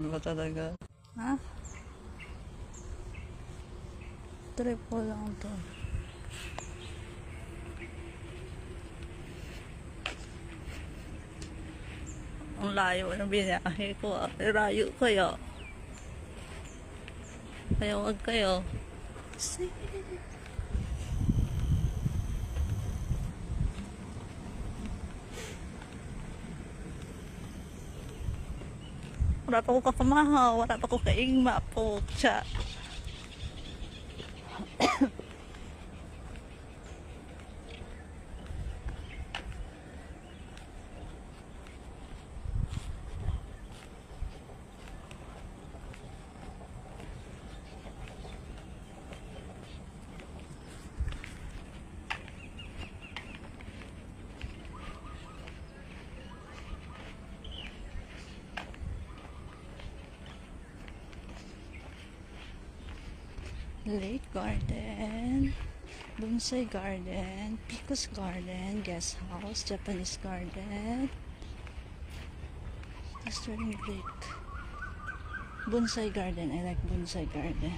Ano ba talaga? Ha? Trip ko lang to. Ang layo ng binahe ko. Layo kayo. Kaya wag kayo. Sige. Wala pa ko kakamahaw. Wala pa ko kaingma po. Siya. Lake Garden, Bonsai Garden, Picos Garden, Guest House, Japanese Garden, Sterling Lake, Bonsai Garden. I like Bonsai Garden.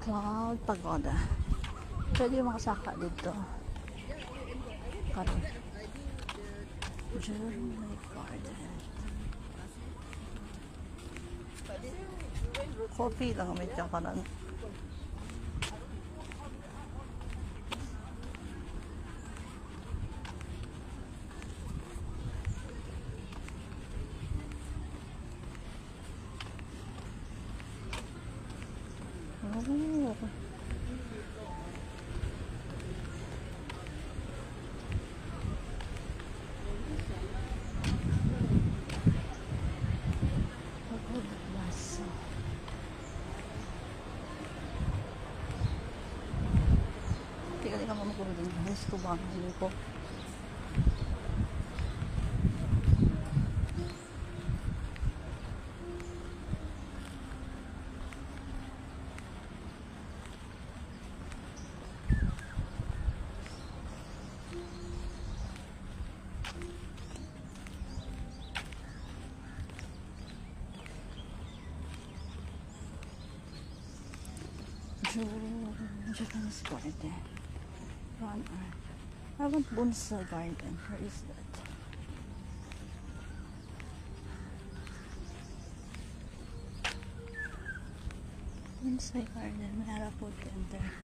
Cloud Pagoda. Pwede yung makasaka dito. Karon. Jerome Lake Garden. Coffee lang may tiyan kanan. Oh. Tingnan ka mo ko din. Gusto ba ang ko? Japanese Garden. One art. I want Bonsai Garden. Where is that? Bonsai Garden. May harap po enter.